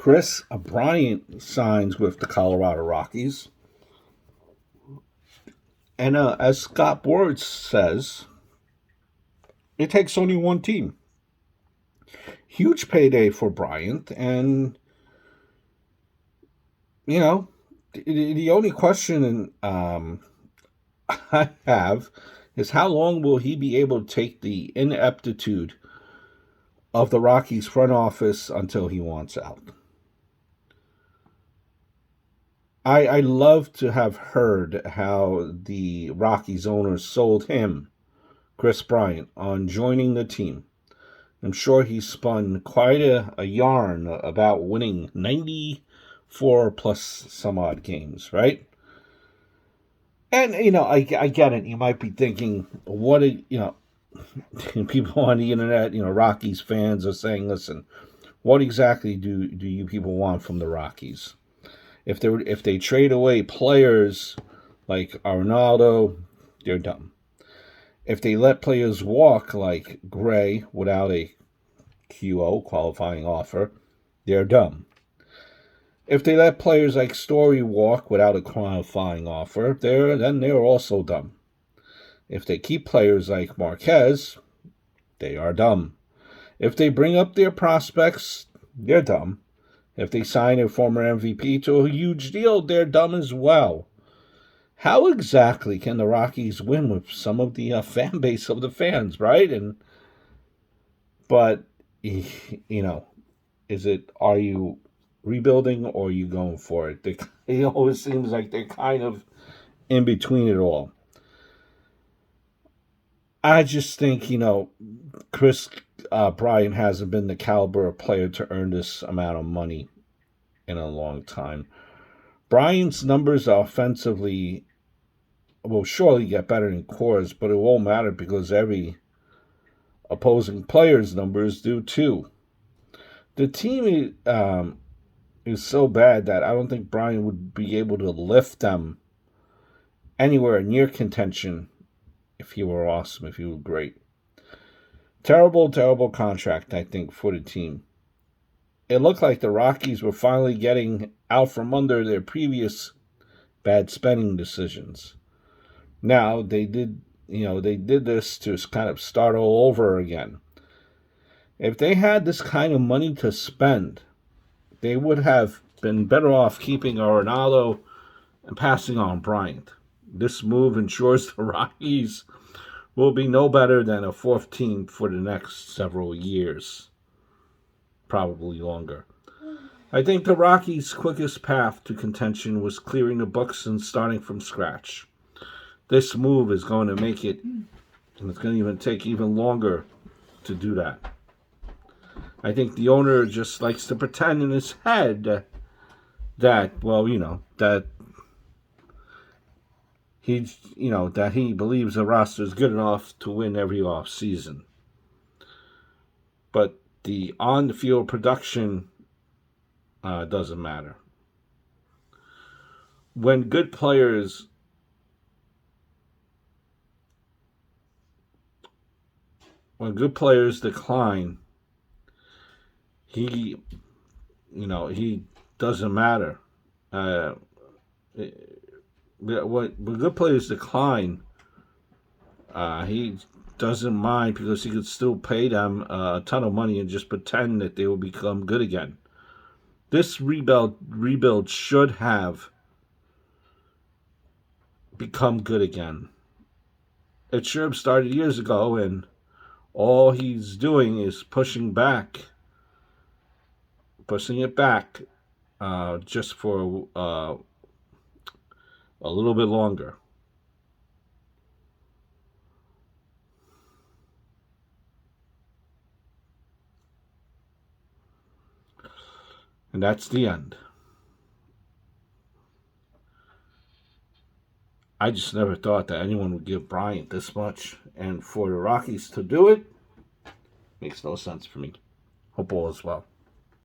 Kris Bryant signs with the Colorado Rockies. And as Scott Boras says, it takes only one team. Huge payday for Bryant. And, the only question I have is how long will he be able to take the ineptitude of the Rockies front office until he wants out? I love to have heard how the Rockies owners sold him, Kris Bryant, on joining the team. I'm sure he spun quite a yarn about winning 94 plus some odd games, right? And, I get it. You might be thinking, people on the internet, Rockies fans are saying, listen, what exactly do you people want from the Rockies? If they trade away players like Arnaldo, they're dumb. If they let players walk like Gray without a QO, qualifying offer, they're dumb. If they let players like Story walk without a qualifying offer, then they're also dumb. If they keep players like Marquez, they are dumb. If they bring up their prospects, they're dumb. If they sign a former MVP to a huge deal, they're dumb as well. How exactly can the Rockies win with some of the fan base of the fans, right? But are you rebuilding or are you going for it? It always seems like they're kind of in between it all. I just think, Kris Bryant hasn't been the caliber of player to earn this amount of money in a long time. Bryant's numbers offensively will surely get better than Core's, but it won't matter because every opposing player's numbers do too. The team is so bad that I don't think Bryant would be able to lift them anywhere near contention if he were awesome, if he were great. Terrible, terrible contract, I think, for the team. It looked like the Rockies were finally getting out from under their previous bad spending decisions. Now, they did this to kind of start all over again. If they had this kind of money to spend, they would have been better off keeping Arenado and passing on Bryant. This move ensures the Rockies will be no better than a fourth team for the next several years. Probably longer. I think the Rockies' quickest path to contention was clearing the books and starting from scratch. This move is going to make it, and it's going to even take even longer to do that. I think the owner just likes to pretend in his head that he believes the roster is good enough to win every off season. But the on-the-field production doesn't matter. When good players decline, he doesn't matter. When good players decline, he doesn't mind because he could still pay them a ton of money and just pretend that they will become good again. This rebuild should have become good again. It should have started years ago, and all he's doing is pushing it back just for a little bit longer. And that's the end. I just never thought that anyone would give Bryant this much. And for the Rockies to do it, makes no sense for me. Hope all is well.